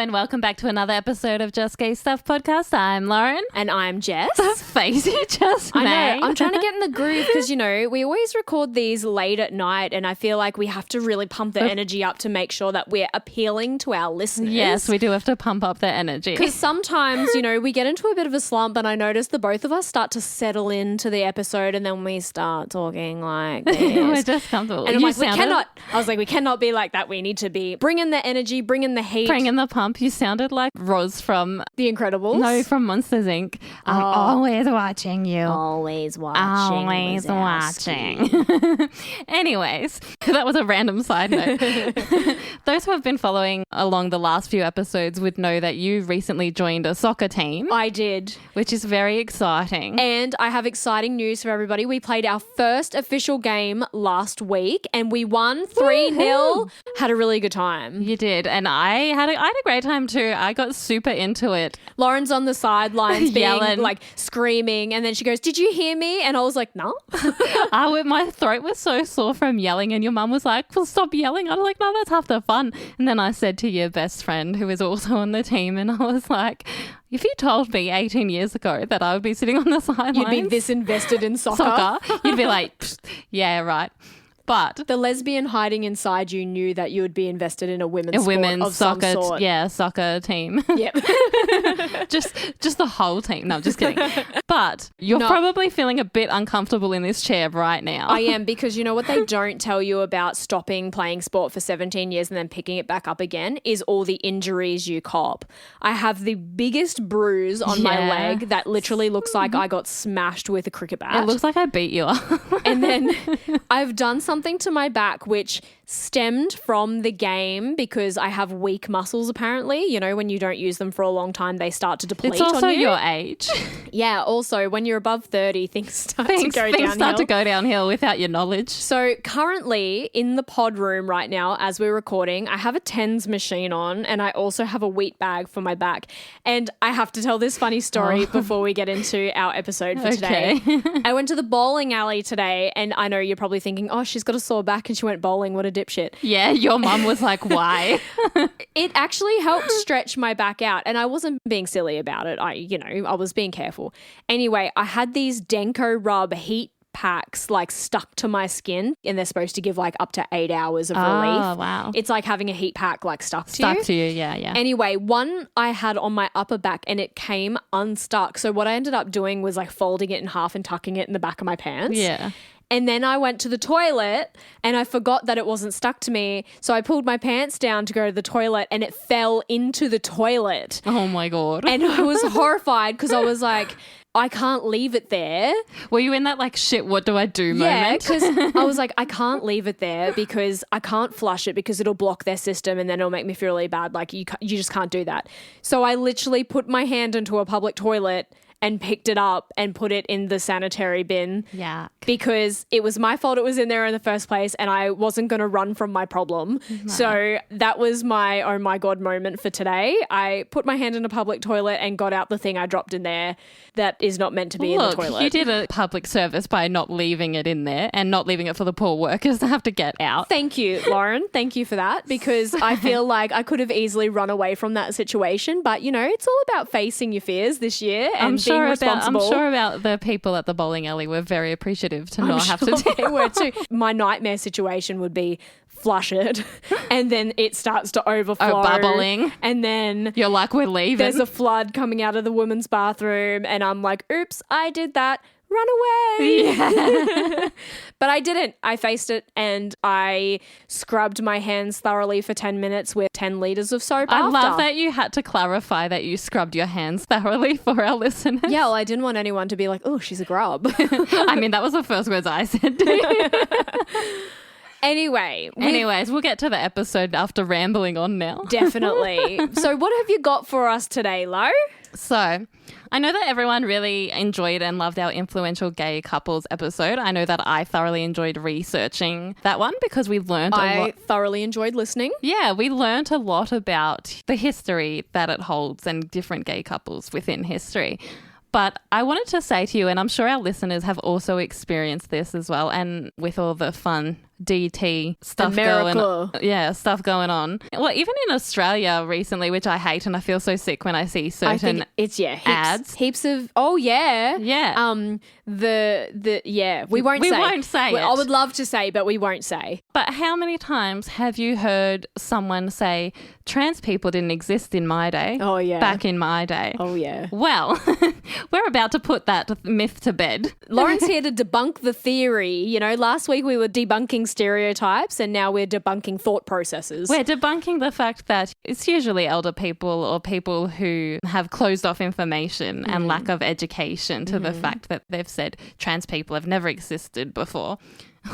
and welcome back to another episode of Just Gay Stuff podcast. I'm Lauren. And I'm Jess. The face you just made. I know. I'm trying to get in the groove because, you know, we always record these late at night and I feel like we have to really pump the energy up to make sure that we're appealing to our listeners. Yes, we do have to pump up their energy. Because sometimes, you know, we get into a bit of a slump and I notice the both of us start to settle into the episode and then we start talking like this. We're just comfortable. And I'm like, we cannot be like that. We need to be bringing the energy, bringing the heat. Bringing the pump. You sounded like Roz from The Incredibles. No, from Monsters Inc. I'm always watching you. Always watching. Always watching. Anyways, that was a random side note. Those who have been following along the last few episodes would know that you recently joined a soccer team. I did. Which is very exciting. And I have exciting news for everybody. We played our first official game last week and we won 3-0. Had a really good time. You did. And I had a great time too. I got super into it. Lauren's on the sidelines being yelling, like screaming. And then she goes, "Did you hear me?" And I was like, "No." My throat was so sore from yelling and your mum was like, "Well, stop yelling." I was like, "No, that's half the fun." And then I said to your best friend who is also on the team and I was like, if you told me 18 years ago that I would be sitting on the sidelines. You'd be this invested in soccer. You'd be like, yeah, right. But the lesbian hiding inside you knew that you would be invested in a women's soccer, some sort. Soccer team. Yep. just the whole team. No, I'm just kidding. But you're probably feeling a bit uncomfortable in this chair right now. I am, because you know what they don't tell you about stopping playing sport for 17 years and then picking it back up again is all the injuries you cop. I have the biggest bruise on my leg that literally looks like I got smashed with a cricket bat. It looks like I beat you up. And then I've done something to my back which stemmed from the game because I have weak muscles apparently. You know, when you don't use them for a long time, they start to deplete on you. It's also your age. Yeah, also when you're above 30, things start to go downhill without your knowledge. So currently in the pod room right now as we're recording, I have a TENS machine on and I also have a wheat bag for my back. And I have to tell this funny story before we get into our episode for today. I went to the bowling alley today and I know you're probably thinking, oh, she's got a sore back and she went bowling. What a dipshit. Yeah, your mum was like, why? It actually helped stretch my back out and I wasn't being silly about it. I was being careful. Anyway, I had these Denko Rub heat packs like stuck to my skin and they're supposed to give like up to 8 hours of relief. Oh, wow. It's like having a heat pack like stuck to you. Yeah. Anyway, one I had on my upper back and it came unstuck. So what I ended up doing was like folding it in half and tucking it in the back of my pants. Yeah. And then I went to the toilet and I forgot that it wasn't stuck to me. So I pulled my pants down to go to the toilet and it fell into the toilet. Oh my God. And I was horrified because I was like, I can't leave it there. Were you in that like, shit, what do I do moment? Yeah, because I was like, I can't leave it there because I can't flush it because it'll block their system and then it'll make me feel really bad. Like you just can't do that. So I literally put my hand into a public toilet and picked it up and put it in the sanitary bin. Yeah. Because it was my fault it was in there in the first place and I wasn't going to run from my problem. No. So that was my oh my God moment for today. I put my hand in a public toilet and got out the thing I dropped in there that is not meant to be in the toilet. You did a public service by not leaving it in there and not leaving it for the poor workers to have to get out. Thank you, Lauren. Thank you for that because I feel like I could have easily run away from that situation. But, you know, it's all about facing your fears this year and being responsible. I'm sure about the people at the bowling alley were very appreciative to not have to do they were too. My nightmare situation would be flush it and then it starts to overflow. Bubbling. And then you're like, we're leaving. There's a flood coming out of the women's bathroom and I'm like, oops, I did that. Run away. Yeah. But I didn't. I faced it and I scrubbed my hands thoroughly for 10 minutes with 10 litres of soap I love that you had to clarify that you scrubbed your hands thoroughly for our listeners. Yeah, well, I didn't want anyone to be like, oh, she's a grub. I mean, that was the first words I said to you. Anyways, we'll get to the episode after rambling on now. Definitely. So what have you got for us today, Lo? So I know that everyone really enjoyed and loved our influential gay couples episode. I know that I thoroughly enjoyed researching that one because we learned a lot. I thoroughly enjoyed listening. Yeah, we learned a lot about the history that it holds and different gay couples within history. But I wanted to say to you, and I'm sure our listeners have also experienced this as well, and with all the fun DT stuff America. stuff going on. Well, even in Australia recently, which I hate, and I feel so sick when I see I certain think it's ads. heaps of yeah. We won't say it. I would love to say, but we won't say. But how many times have you heard someone say trans people didn't exist in my day? Oh yeah. Back in my day. Oh yeah. Well, we're about to put that myth to bed. Lauren's here to debunk the theory. You know, last week we were debunking stereotypes and now we're debunking thought processes. We're debunking the fact that it's usually elder people or people who have closed off information and lack of education to the fact that they've said trans people have never existed before.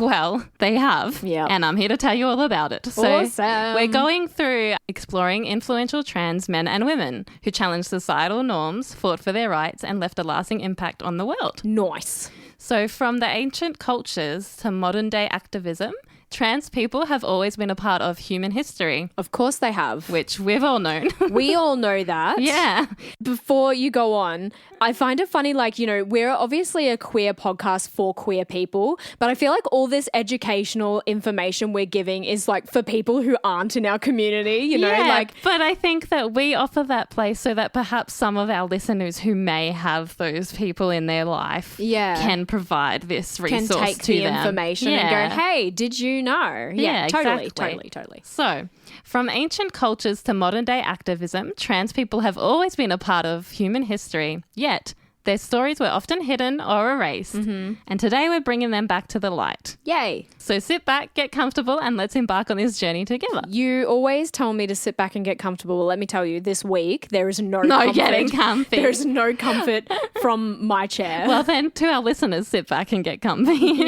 Well, they have. Yeah. And I'm here to tell you all about it. So Awesome. we're going through exploring influential trans men and women who challenged societal norms, fought for their rights, and left a lasting impact on the world. Nice. So from the ancient cultures to modern day activism, trans people have always been a part of human history, Of course they have. which we've all known. We all know that. Yeah. Before you go on, I find it funny, like, you know, we're obviously a queer podcast for queer people, but I feel like all this educational information we're giving is like for people who aren't in our community, you know, like. But I think that we offer that place so that perhaps some of our listeners who may have those people in their life can provide this resource Can take to the them. information and go, hey, did you know? Yeah, totally, exactly. totally. So, from ancient cultures to modern day activism, trans people have always been a part of human history, yet their stories were often hidden or erased. And today we're bringing them back to the light. Yay. So sit back, get comfortable, and let's embark on this journey together. You always tell me to sit back and get comfortable. Well, let me tell you, this week there is no No comfort. getting comfy. There is no comfort from my chair. Well, then to our listeners, sit back and get comfy.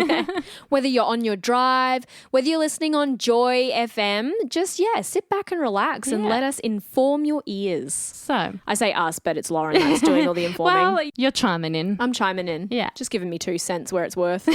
Whether you're on your drive, whether you're listening on Joy FM, just, sit back and relax and let us inform your ears. So, I say us, but it's Lauren that's doing all the informing. well, you're chiming in. I'm chiming in. Yeah. Just giving me 2 cents where it's worth.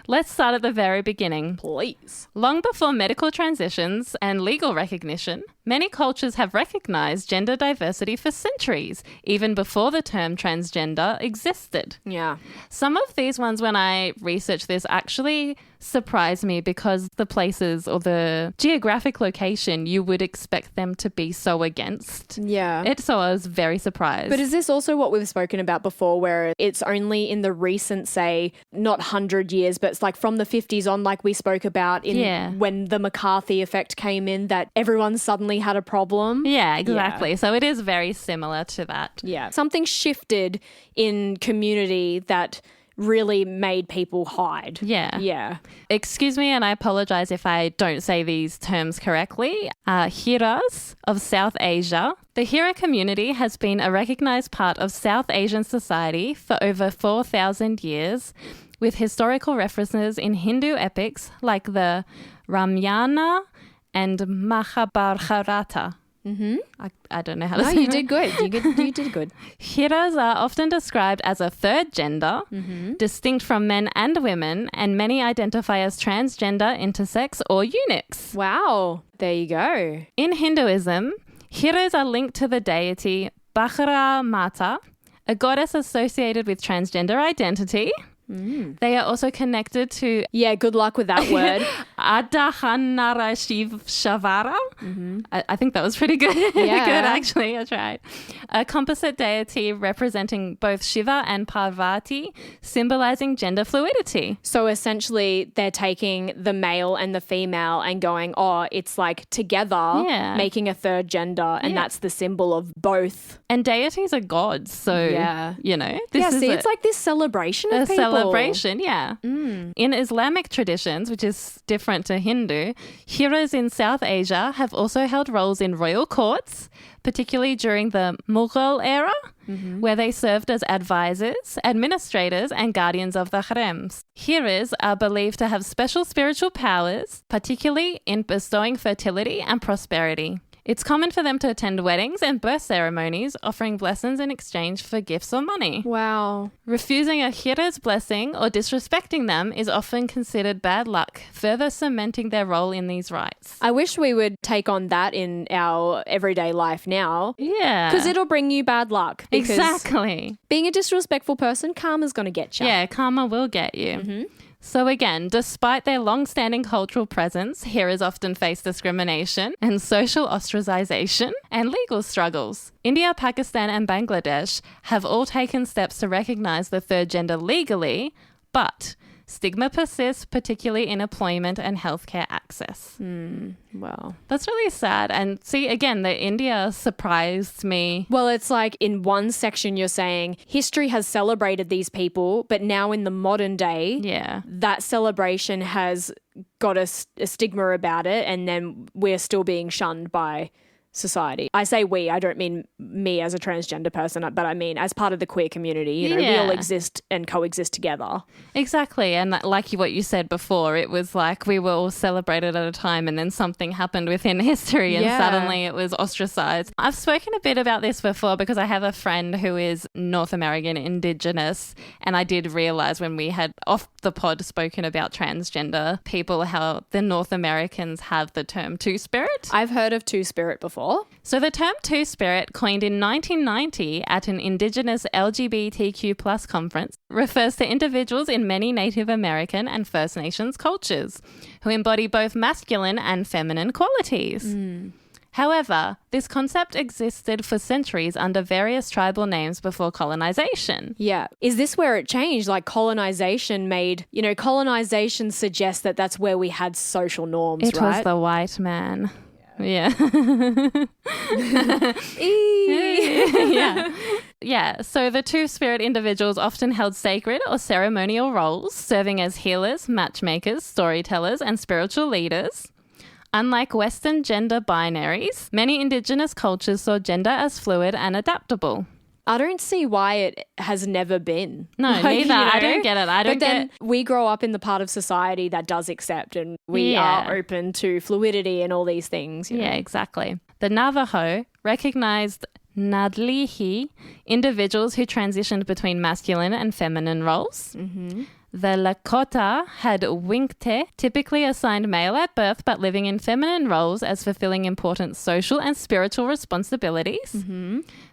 Let's start at the very beginning. Please. Long before medical transitions and legal recognition, many cultures have recognized gender diversity for centuries, even before the term transgender existed. Yeah. Some of these ones, when I researched this, actually surprised me because the places or the geographic location you would expect them to be so against Yeah. it. So I was very surprised. But is this also what we've spoken about before, where it's only in the recent, say, not 100 years, but it's like from the 50s on, like we spoke about when the McCarthy effect came in, that everyone suddenly had a problem? Yeah, exactly. So it is very similar to that. Yeah. Something shifted in community that really made people hide. Yeah. Yeah. Excuse me, and I apologize if I don't say these terms correctly. Hiras of South Asia. The Hira community has been a recognized part of South Asian society for over 4,000 years, with historical references in Hindu epics like the Ramayana and Mahabharata. I don't know how to say you that. did good. You did good. Hiras are often described as a third gender, distinct from men and women, and many identify as transgender, intersex, or eunuchs. Wow. There you go. In Hinduism, Hiras are linked to the deity Bhakhara Mata, a goddess associated with transgender identity. They are also connected to good luck with that word. Adahanara Shiv Shavara. I think that was pretty good. Yeah. Good, actually. I tried. A composite deity representing both Shiva and Parvati, symbolizing gender fluidity. So essentially they're taking the male and the female and going, it's like together, making a third gender, and that's the symbol of both. And deities are gods, so, you know. It's like this celebration of people. Celebration, yeah. In Islamic traditions, which is different to Hindu, Hiras in South Asia have also held roles in royal courts, particularly during the Mughal era, where they served as advisors, administrators, and guardians of the harems. Hiras are believed to have special spiritual powers, particularly in bestowing fertility and prosperity. It's common for them to attend weddings and birth ceremonies, offering blessings in exchange for gifts or money. Wow. Refusing a Hira's blessing or disrespecting them is often considered bad luck, further cementing their role in these rites. I wish we would take on that in our everyday life now. Yeah. Because it'll bring you bad luck. Because exactly. being a disrespectful person, karma's going to get you. Yeah, karma will get you. So again, despite their long-standing cultural presence, hearers often face discrimination and social ostracization and legal struggles. India, Pakistan, and Bangladesh have all taken steps to recognize the third gender legally, but stigma persists, particularly in employment and healthcare access. Wow. That's really sad. And see, again, the India surprised me. Well, it's like in one section you're saying history has celebrated these people, but now in the modern day, that celebration has got a stigma about it, and then we're still being shunned by society. I say we, I don't mean me as a transgender person, but I mean as part of the queer community. You know, we all exist and coexist together. Exactly. And like what you said before, it was like we were all celebrated at a time and then something happened within history and suddenly it was ostracized. I've spoken a bit about this before because I have a friend who is North American Indigenous, and I did realize when we had off the pod spoken about transgender people how the North Americans have the term two-spirit. I've heard of two-spirit before. So the term two-spirit, coined in 1990 at an Indigenous LGBTQ plus conference, refers to individuals in many Native American and First Nations cultures who embody both masculine and feminine qualities. However, this concept existed for centuries under various tribal names before colonization. Yeah. Is this where it changed? Like colonization suggests that that's where we had social norms, It right? was the white man. Yeah. Yeah. So the two-spirit individuals often held sacred or ceremonial roles, serving as healers, matchmakers, storytellers, and spiritual leaders. Unlike Western gender binaries, many Indigenous cultures saw gender as fluid and adaptable. I don't see why it has never been. No, neither. I don't get it. But then we grow up in the part of society that does accept, and we are open to fluidity and all these things. Yeah, exactly. The Navajo recognized Nadlihi, individuals who transitioned between masculine and feminine roles. The Lakota had Winkte, typically assigned male at birth but living in feminine roles as fulfilling important social and spiritual responsibilities.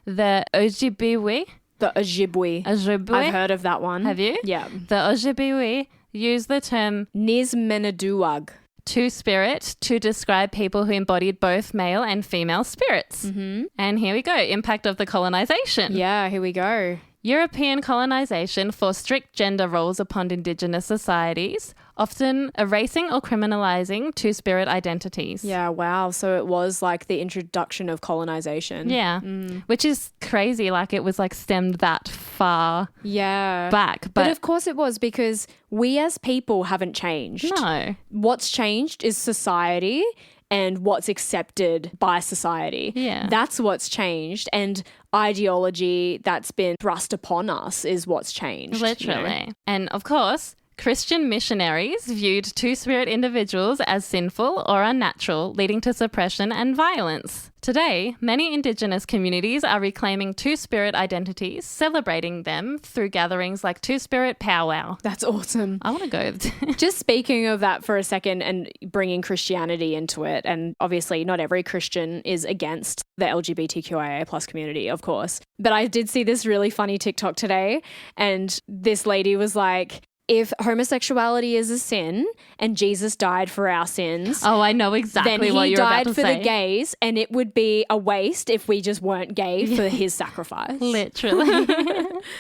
The Ojibwe. The Ojibwe. I've heard of that one. Have you? Yeah. The Ojibwe use the term Nizmeneduag, two-spirit, to describe people who embodied both male and female spirits. And here we go. Impact of the colonization. Yeah, here we go. European colonization forced strict gender roles upon Indigenous societies, often erasing or criminalizing two-spirit identities. Yeah, wow. So it was like the introduction of colonization. Yeah, which is crazy. Like it was like stemmed that far back. But of course it was, because we as people haven't changed. No. What's changed is society and what's accepted by society. Yeah. That's what's changed. And ideology that's been thrust upon us is what's changed. Literally. You know? And of course, Christian missionaries viewed two-spirit individuals as sinful or unnatural, leading to suppression and violence. Today, many Indigenous communities are reclaiming two-spirit identities, celebrating them through gatherings like Two-Spirit Powwow. That's awesome. I want to go. Just speaking of that for a second and bringing Christianity into it, and obviously not every Christian is against the LGBTQIA plus community, of course. But I did see this really funny TikTok today, and this lady was like, if homosexuality is a sin and Jesus died for our sins, oh, I know exactly what you're about to say. Then he died for the gays, and it would be a waste if we just weren't gay for his sacrifice. Literally.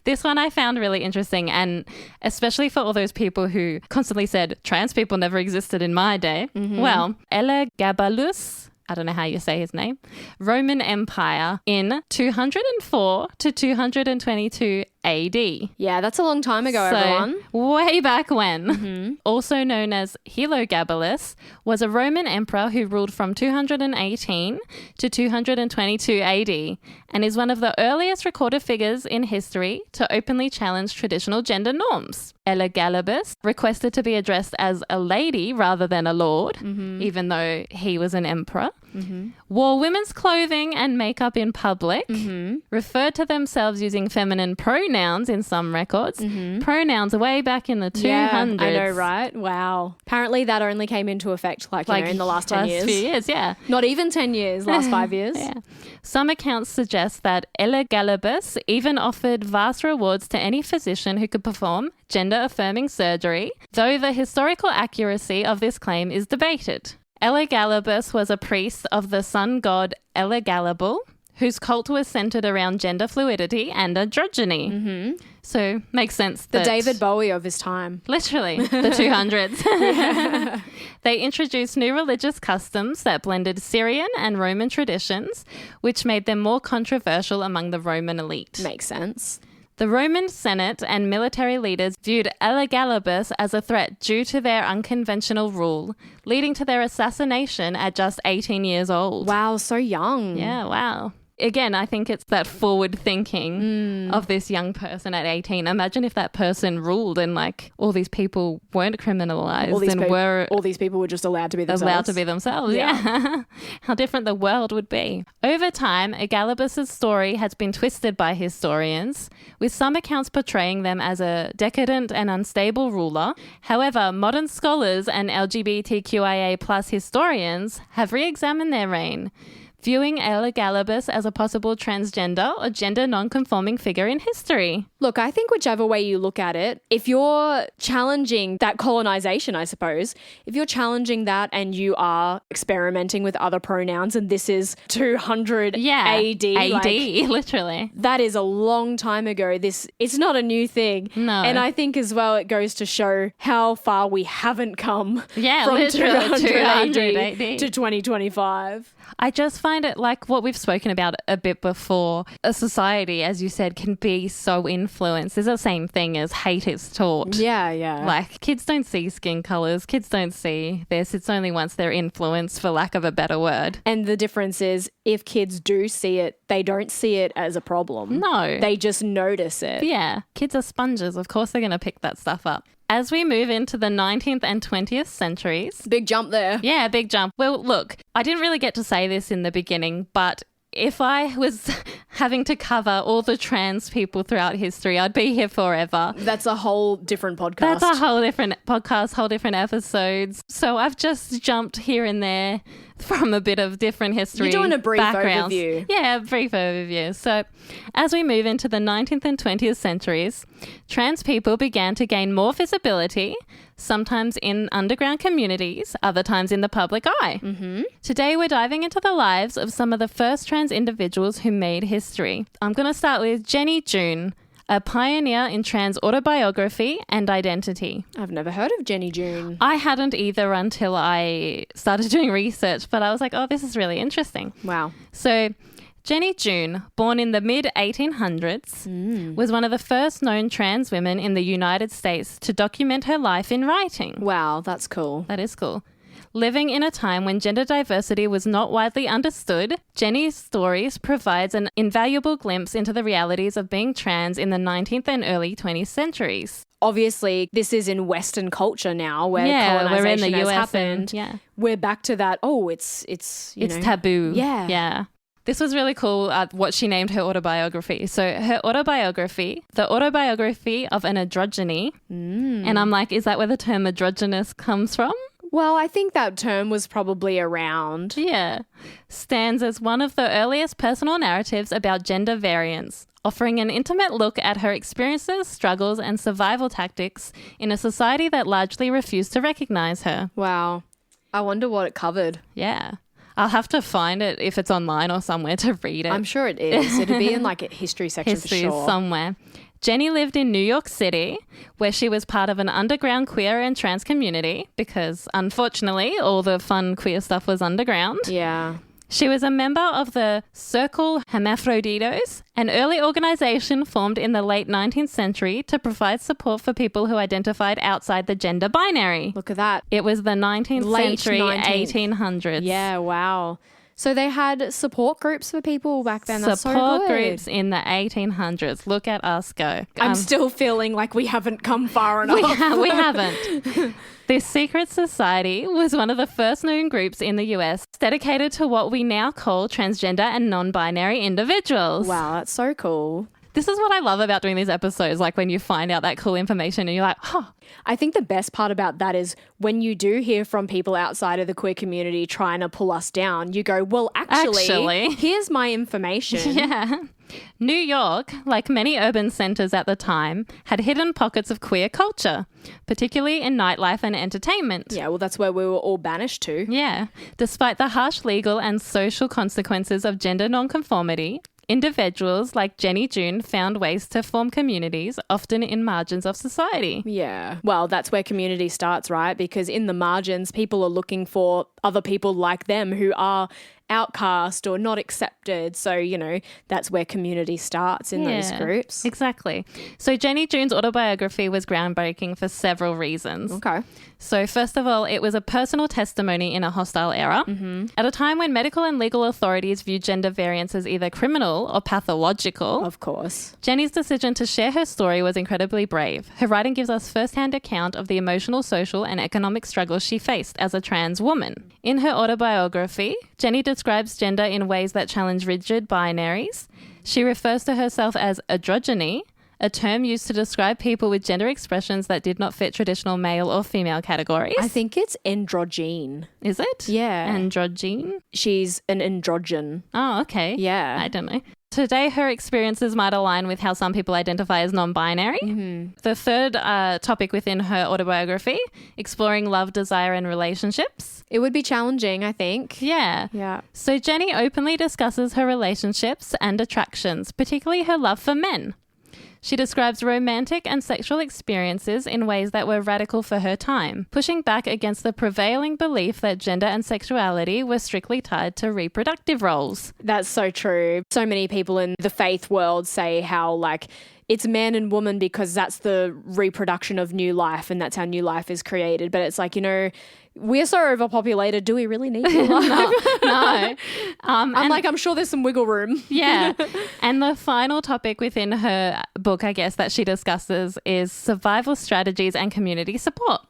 This one I found really interesting, and especially for all those people who constantly said trans people never existed in my day. Well, Elagabalus, I don't know how you say his name, Roman Empire in 204 to 222 AD. Yeah, that's a long time ago, everyone. Way back when. Also known as Heliogabalus, was a Roman emperor who ruled from 218 to 222 AD and is one of the earliest recorded figures in history to openly challenge traditional gender norms. Elagabalus requested to be addressed as a lady rather than a lord, even though he was an emperor. wore women's clothing and makeup in public, referred to themselves using feminine pronouns in some records, pronouns way back in the 200s. Yeah, I know, right? Wow. Apparently that only came into effect in the last 10 years. Few years, yeah. Not even 10 years, last 5 years. Yeah. Some accounts suggest that Elagabalus even offered vast rewards to any physician who could perform gender-affirming surgery, though the historical accuracy of this claim is debated. Elagabalus was a priest of the sun god Elagabal, whose cult was centered around gender fluidity and androgyny. So makes sense. The David Bowie of his time. Literally, the 200s. They introduced new religious customs that blended Syrian and Roman traditions, which made them more controversial among the Roman elite. Makes sense. The Roman Senate and military leaders viewed Elagabalus as a threat due to their unconventional rule, leading to their assassination at just 18 years old. Wow, so young. Yeah, wow. Again, I think it's that forward thinking of this young person at 18. Imagine if that person ruled and all these people weren't criminalized all these people were just allowed to be themselves. Yeah. How different the world would be. Over time, Elagabalus' story has been twisted by historians, with some accounts portraying them as a decadent and unstable ruler. However, modern scholars and LGBTQIA+ historians have re-examined their reign, viewing Elagabalus as a possible transgender or gender non-conforming figure in history. Look, I think whichever way you look at it, if you're challenging that colonization, I suppose, if you're challenging that and you are experimenting with other pronouns and this is 200 AD. Literally. That is a long time ago. It's not a new thing. No. And I think as well it goes to show how far we haven't come from 200 AD to 2025. I just find it like what we've spoken about a bit before. A society, as you said, can be so influenced. It's the same thing as hate is taught. Yeah. Like kids don't see skin colours. Kids don't see this. It's only once they're influenced, for lack of a better word. And the difference is if kids do see it, they don't see it as a problem. No. They just notice it. Yeah. Kids are sponges. Of course they're going to pick that stuff up. As we move into the 19th and 20th centuries... Big jump there. Yeah, big jump. Well, look, I didn't really get to say this in the beginning, but if I was having to cover all the trans people throughout history, I'd be here forever. That's a whole different podcast. That's a whole different podcast, whole different episodes. So I've just jumped here and there from a bit of different history. You're doing a brief backgrounds. overview. Yeah, a brief overview. So as we move into the 19th and 20th centuries, trans people began to gain more visibility, sometimes in underground communities, other times in the public eye. Today we're diving into the lives of some of the first trans individuals who made history. I'm going to start with Jenny June, a pioneer in trans autobiography and identity. I've never heard of Jenny June. I hadn't either until I started doing research, but I was like, oh, this is really interesting. Wow. So Jenny June, born in the mid-1800s, was one of the first known trans women in the United States to document her life in writing. Wow, that's cool. That is cool. Living in a time when gender diversity was not widely understood, Jenny's stories provides an invaluable glimpse into the realities of being trans in the 19th and early 20th centuries. Obviously, this is in Western culture now where colonization we're in the has US happened. We're back to that, it's taboo. Yeah. Yeah. This was really cool, what she named her autobiography. So her autobiography, the autobiography of an androgyny. And I'm like, is that where the term androgynous comes from? Well, I think that term was probably around. Yeah. Stands as one of the earliest personal narratives about gender variance, offering an intimate look at her experiences, struggles, and survival tactics in a society that largely refused to recognize her. Wow. I wonder what it covered. Yeah. I'll have to find it if it's online or somewhere to read it. I'm sure it is. It'd be in like a history section for sure. Somewhere. Jenny lived in New York City, where she was part of an underground queer and trans community because, unfortunately, all the fun queer stuff was underground. Yeah. She was a member of the Circle Hermaphroditos, an early organisation formed in the late 19th century to provide support for people who identified outside the gender binary. Look at that. It was the 19th Late century, 19th. 1800s. Yeah, wow. So they had support groups for people back then. That's so good. Support groups in the 1800s. Look at us go. I'm still feeling like we haven't come far enough. We haven't. This secret society was one of the first known groups in the US dedicated to what we now call transgender and non-binary individuals. Wow, that's so cool. This is what I love about doing these episodes, like when you find out that cool information and you're like, oh. I think the best part about that is when you do hear from people outside of the queer community trying to pull us down, you go, well, actually. Here's my information. Yeah. New York, like many urban centres at the time, had hidden pockets of queer culture, particularly in nightlife and entertainment. Yeah, well, that's where we were all banished to. Yeah. Despite the harsh legal and social consequences of gender nonconformity, individuals like Jenny June found ways to form communities, often in margins of society. Yeah. Well, that's where community starts, right? Because in the margins, people are looking for other people like them who are outcast or not accepted. So, you know, that's where community starts in those groups. Exactly. So Jenny June's autobiography was groundbreaking for several reasons. Okay. So first of all, it was a personal testimony in a hostile era. At a time when medical and legal authorities viewed gender variance as either criminal or pathological. Of course. Jenny's decision to share her story was incredibly brave. Her writing gives us first-hand account of the emotional, social and economic struggles she faced as a trans woman. In her autobiography, Jenny describes gender in ways that challenge rigid binaries. She refers to herself as androgyny, a term used to describe people with gender expressions that did not fit traditional male or female categories. I think it's androgyne. Is it? Yeah. Androgyne? She's an androgen. Oh, okay. Yeah. I don't know. Today, her experiences might align with how some people identify as non-binary. The third topic within her autobiography, exploring love, desire and relationships. It would be challenging, I think. Yeah. Yeah. So Jenny openly discusses her relationships and attractions, particularly her love for men. She describes romantic and sexual experiences in ways that were radical for her time, pushing back against the prevailing belief that gender and sexuality were strictly tied to reproductive roles. That's so true. So many people in the faith world say how, like, it's man and woman because that's the reproduction of new life and that's how new life is created. But it's like, you know, we're so overpopulated. Do we really need new life? No. I'm sure there's some wiggle room. Yeah. And the final topic within her book, I guess, that she discusses is survival strategies and community support.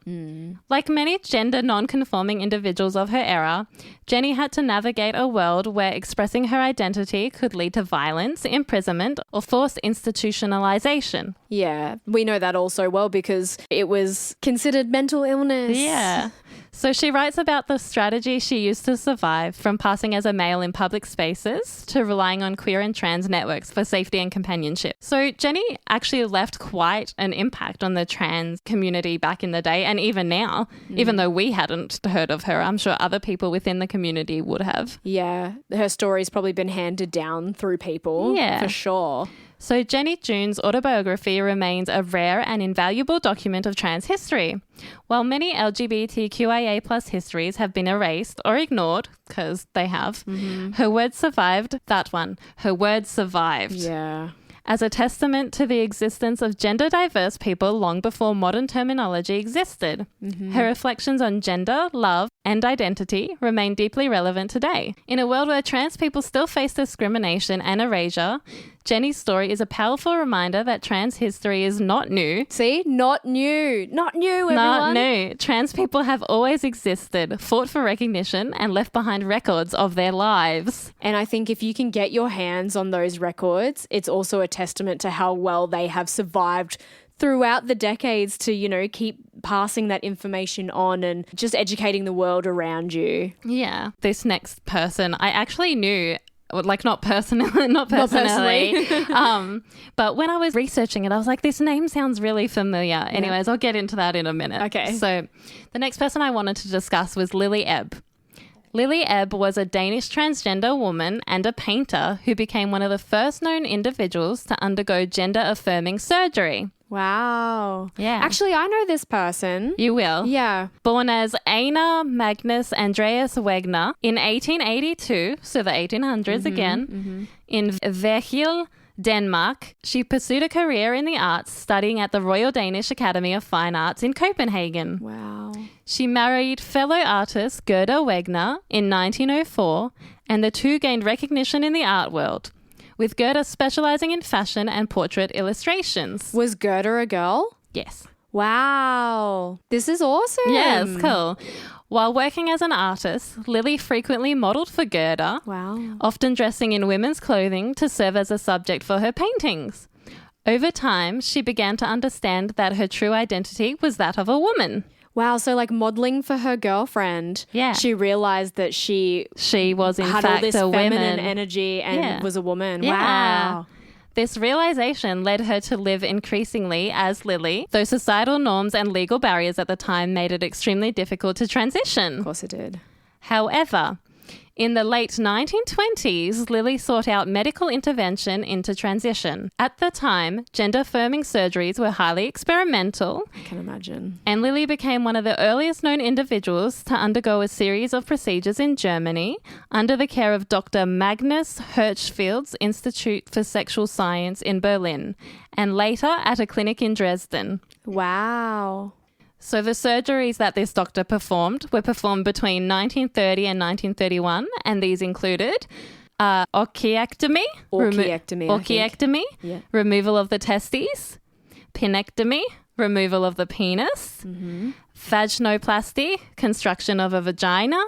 Like many gender non-conforming individuals of her era, Jenny had to navigate a world where expressing her identity could lead to violence, imprisonment, or forced institutionalization. Yeah, we know that all so well because it was considered mental illness. Yeah. So she writes about the strategy she used to survive, from passing as a male in public spaces to relying on queer and trans networks for safety and companionship. So Jenny actually left quite an impact on the trans community back in the day and even now, even though we hadn't heard of her. I'm sure other people within the community would have. Yeah, her story's probably been handed down through people. Yeah. For sure. So Jenny June's autobiography remains a rare and invaluable document of trans history. While many LGBTQIA+ histories have been erased or ignored, because they have, her words survived. That one. Her words survived. Yeah. As a testament to the existence of gender diverse people long before modern terminology existed. Her reflections on gender, love, and identity remain deeply relevant today. In a world where trans people still face discrimination and erasure, Jenny's story is a powerful reminder that trans history is not new. See? Not new. Not new, everyone. Not new. Trans people have always existed, fought for recognition, and left behind records of their lives. And I think if you can get your hands on those records, it's also a testament to how well they have survived throughout the decades to, you know, keep passing that information on and just educating the world around you. Yeah. This next person, I actually knew, like not personally, not personally. But when I was researching it, I was like, this name sounds really familiar. Yeah. Anyways, I'll get into that in a minute. Okay. So the next person I wanted to discuss was Lily Ebb. Lily Ebb was a Danish transgender woman and a painter who became one of the first known individuals to undergo gender-affirming surgery. Wow. Yeah. Actually, I know this person. You will. Yeah. Born as Einar Magnus Andreas Wegner in 1882, so the 1800s again, in Vejle, Denmark, she pursued a career in the arts, studying at the Royal Danish Academy of Fine Arts in Copenhagen. Wow. She married fellow artist Gerda Wegner in 1904 and the two gained recognition in the art world, with Gerda specializing in fashion and portrait illustrations. Was Gerda a girl? Yes. Wow. This is awesome. Yeah, it's cool. While working as an artist, Lily frequently modeled for Gerda, Wow. often dressing in women's clothing to serve as a subject for her paintings. Over time, she began to understand that her true identity was that of a woman. Wow. So like modeling for her girlfriend, Yeah. she realized that she Was in had fact all this a feminine woman. energy and Yeah. was a woman. Yeah. Wow. This realization led her to live increasingly as Lily, though societal norms and legal barriers at the time made it extremely difficult to transition. Of course it did. However, in the late 1920s, Lily sought out medical intervention into transition. At the time, gender-affirming surgeries were highly experimental, I can imagine. and Lily became one of the earliest known individuals to undergo a series of procedures in Germany under the care of Dr. Magnus Hirschfeld's Institute for Sexual Science in Berlin, and later at a clinic in Dresden. Wow. So the surgeries that this doctor performed were performed between 1930 and 1931, and these included orchiectomy, Orchiectomy. Yeah. removal of the testes, pinectomy, removal of the penis, vaginoplasty, construction of a vagina,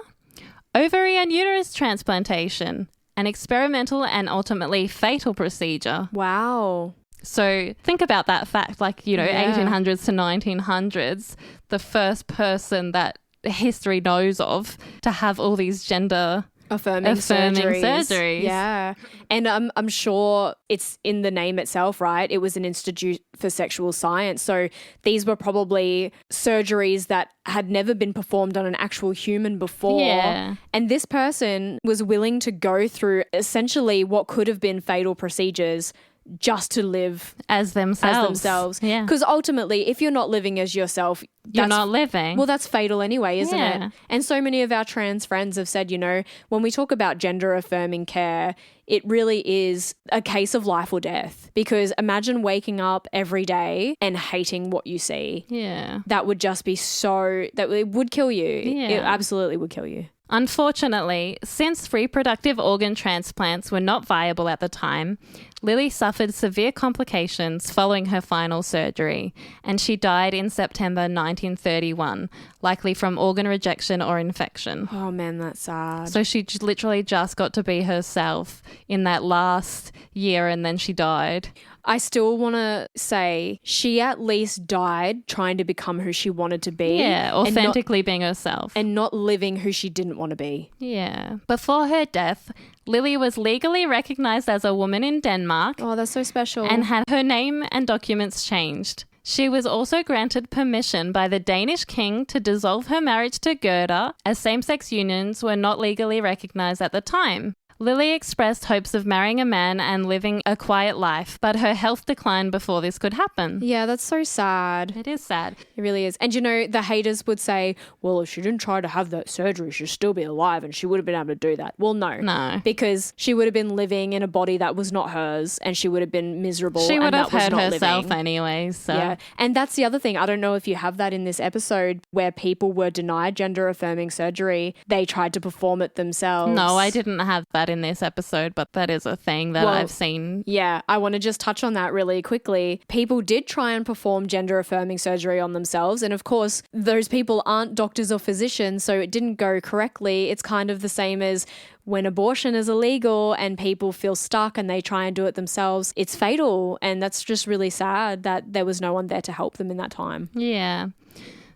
ovary and uterus transplantation, an experimental and ultimately fatal procedure. Wow. So think about that fact, like, you know, Yeah. 1800s to 1900s, the first person that history knows of to have all these gender Affirming surgeries. Yeah. And I'm sure it's in the name itself, right? It was an institute for sexual science. So these were probably surgeries that had never been performed on an actual human before. Yeah. And this person was willing to go through essentially what could have been fatal procedures just to live as themselves. Yeah. Because ultimately, if you're not living as yourself, You're not living. well, that's fatal anyway, isn't Yeah. it? And so many of our trans friends have said, you know, when we talk about gender affirming care, it really is a case of life or death. Because imagine waking up every day and hating what you see. Yeah. That would just be that it would kill you. Yeah. It absolutely would kill you. Unfortunately, since reproductive organ transplants were not viable at the time, Lily suffered severe complications following her final surgery, and she died in September 1931, likely from organ rejection or infection. Oh man, that's sad. So she literally just got to be herself in that last year, and then she died. I still want to say she at least died trying to become who she wanted to be. Yeah, and not- authentically being herself. and not living who she didn't want to be. Yeah. Before her death, Lily was legally recognized as a woman in Denmark Oh, that's so special. and had her name and documents changed. She was also granted permission by the Danish king to dissolve her marriage to Gerda, as same-sex unions were not legally recognized at the time. Lily expressed hopes of marrying a man and living a quiet life, but her health declined before this could happen. yeah, that's so sad. It is sad. It really is. And you know, the haters would say, well, if she didn't try to have that surgery, she'd still be alive and she would have been able to do that. Well, no. No. Because she would have been living in a body that was not hers and she would have been miserable. She would and have that was hurt not herself living. anyway, so... Yeah. And that's the other thing. I don't know if you have that in this episode where people were denied gender affirming surgery. They tried to perform it themselves. No, I didn't have that in this episode, but that is a thing that Well, I've seen. Yeah, I want to just touch on that really quickly. People did try and perform gender affirming surgery on themselves. And of course, those people aren't doctors or physicians, so it didn't go correctly. It's kind of the same as when abortion is illegal and people feel stuck and they try and do it themselves. It's fatal. And that's just really sad that there was no one there to help them in that time. Yeah.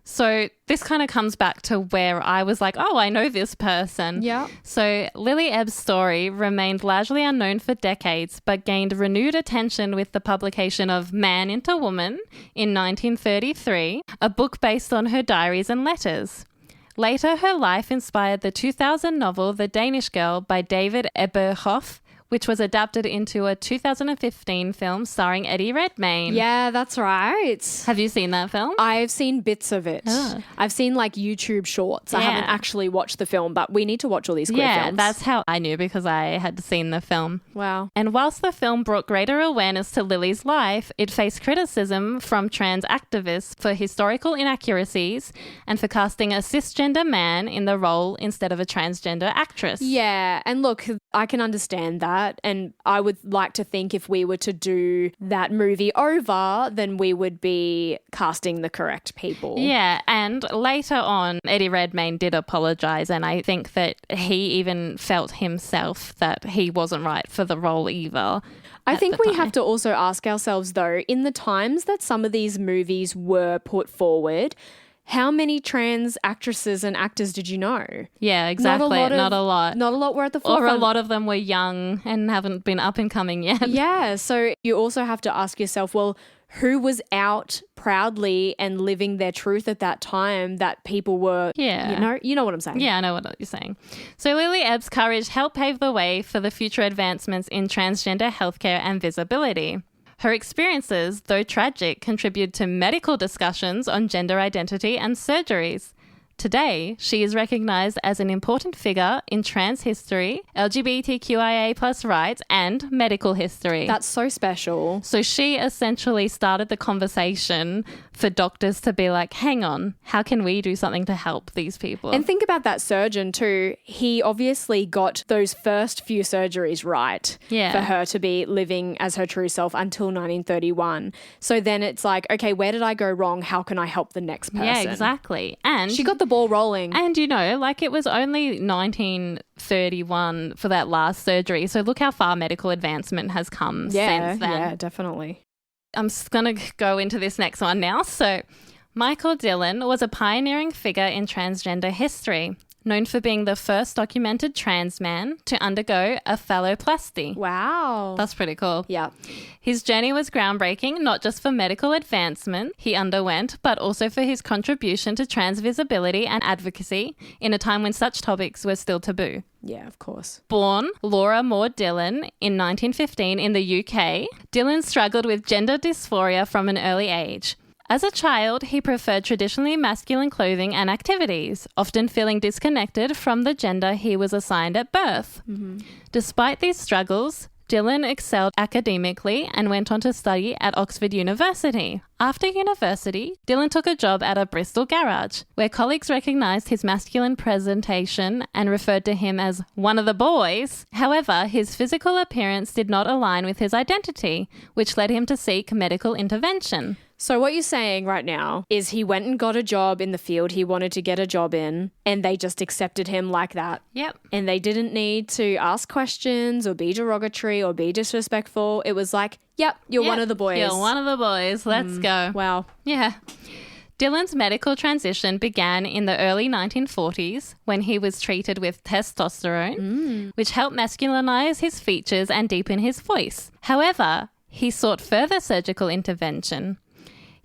So this kind of comes back to where I was like, oh, I know this person. Yeah. So Lily Ebb's story remained largely unknown for decades, but gained renewed attention with the publication of Man into Woman in 1933, a book based on her diaries and letters. Later, her life inspired the 2000 novel The Danish Girl by David Eberhoff, which was adapted into a 2015 film starring Eddie Redmayne. Yeah, that's right. Have you seen that film? I've seen bits of it. Oh. I've seen like YouTube shorts. I Yeah. haven't actually watched the film, but we need to watch all these queer Yeah, films. that's how I knew, because I had seen the film. Wow. And whilst the film brought greater awareness to Lily's life, it faced criticism from trans activists for historical inaccuracies and for casting a cisgender man in the role instead of a transgender actress. Yeah, and look, I can understand that, and I would like to think if we were to do that movie over, then we would be casting the correct people. Yeah, and later on, Eddie Redmayne did apologise, and I think that he even felt himself that he wasn't right for the role either. I think we have to also ask ourselves, though, in the times that some of these movies were put forward, how many trans actresses and actors did you know? Yeah, exactly. Not a lot. Not a lot were at the forefront. Or a lot of them were young and haven't been up and coming yet. Yeah, so you also have to ask yourself, well, who was out proudly and living their truth at that time that people were, you know what I'm saying? Yeah, I know what you're saying. So Lily Ebb's courage helped pave the way for the future advancements in transgender healthcare and visibility. Her experiences, though tragic, contributed to medical discussions on gender identity and surgeries. Today, she is recognised as an important figure in trans history, LGBTQIA+ rights, and medical history. That's so special. So she essentially started the conversation for doctors to be like, hang on, how can we do something to help these people? And think about that surgeon too. He obviously got those first few surgeries right for her to be living as her true self until 1931. So then it's like, okay, where did I go wrong? How can I help the next person? Yeah, exactly. And she got the ball rolling. And, like it was only 1931 for that last surgery. So look how far medical advancement has come since then. Yeah, definitely. I'm just going to go into this next one now. So Michael Dillon was a pioneering figure in transgender history, known for being the first documented trans man to undergo a phalloplasty. Wow. That's pretty cool. Yeah. His journey was groundbreaking, not just for medical advancement he underwent, but also for his contribution to trans visibility and advocacy in a time when such topics were still taboo. Yeah, of course. Born Laura Maud Dillon in 1915 in the UK, Dillon struggled with gender dysphoria from an early age. As a child, he preferred traditionally masculine clothing and activities, often feeling disconnected from the gender he was assigned at birth. Mm-hmm. Despite these struggles, Dillon excelled academically and went on to study at Oxford University. After university, Dillon took a job at a Bristol garage, where colleagues recognised his masculine presentation and referred to him as one of the boys. However, his physical appearance did not align with his identity, which led him to seek medical intervention. So what you're saying right now is he went and got a job in the field he wanted to get a job in, and they just accepted him like that. Yep. And they didn't need to ask questions or be derogatory or be disrespectful. It was like, yep, you're one of the boys. You're one of the boys. Let's go. Wow. Yeah. Dillon's medical transition began in the early 1940s when he was treated with testosterone, which helped masculinize his features and deepen his voice. However, he sought further surgical intervention.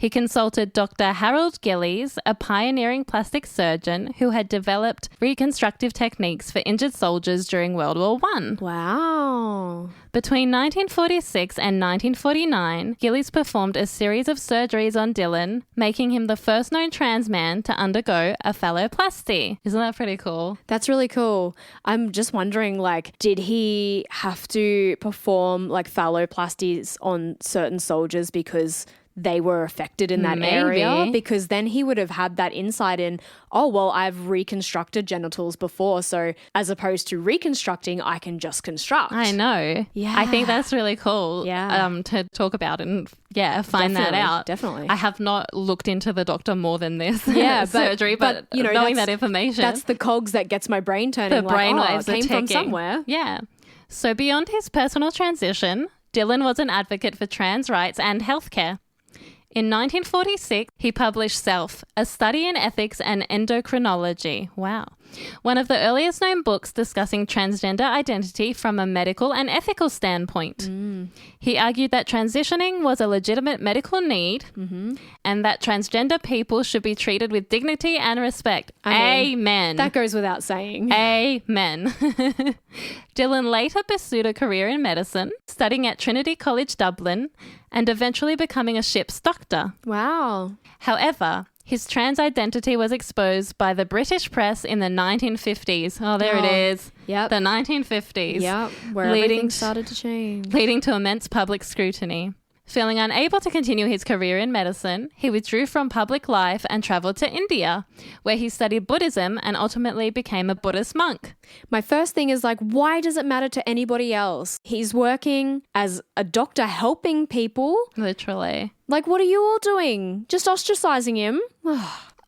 He consulted Dr. Harold Gillies, a pioneering plastic surgeon who had developed reconstructive techniques for injured soldiers during World War I. Wow. Between 1946 and 1949, Gillies performed a series of surgeries on Dillon, making him the first known trans man to undergo a phalloplasty. Isn't that pretty cool? That's really cool. I'm just wondering, did he have to perform phalloplasties on certain soldiers because they were affected in that area? Because then he would have had that insight in, I've reconstructed genitals before, so as opposed to reconstructing, I can just construct. I know. Yeah. I think that's really cool to talk about and find that out. Definitely. I have not looked into the doctor more than this surgery, but knowing that information. That's the cogs that gets my brain turning. The brainwaves came from somewhere. Yeah. So beyond his personal transition, Dillon was an advocate for trans rights and healthcare. In 1946, he published Self, a study in ethics and endocrinology. Wow. one of the earliest known books discussing transgender identity from a medical and ethical standpoint. He argued that transitioning was a legitimate medical need and that transgender people should be treated with dignity and respect. Amen. That goes without saying. Amen. Dylan later pursued a career in medicine, studying at Trinity College Dublin, and eventually becoming a ship's doctor. Wow. However, his trans identity was exposed by the British press in the 1950s. Oh, there it is. Yep. The 1950s. Yep. Where everything started to change. Leading to immense public scrutiny. Feeling unable to continue his career in medicine, he withdrew from public life and travelled to India, where he studied Buddhism and ultimately became a Buddhist monk. My first thing is like, why does it matter to anybody else? He's working as a doctor helping people. Literally. Like, what are you all doing? Just ostracizing him?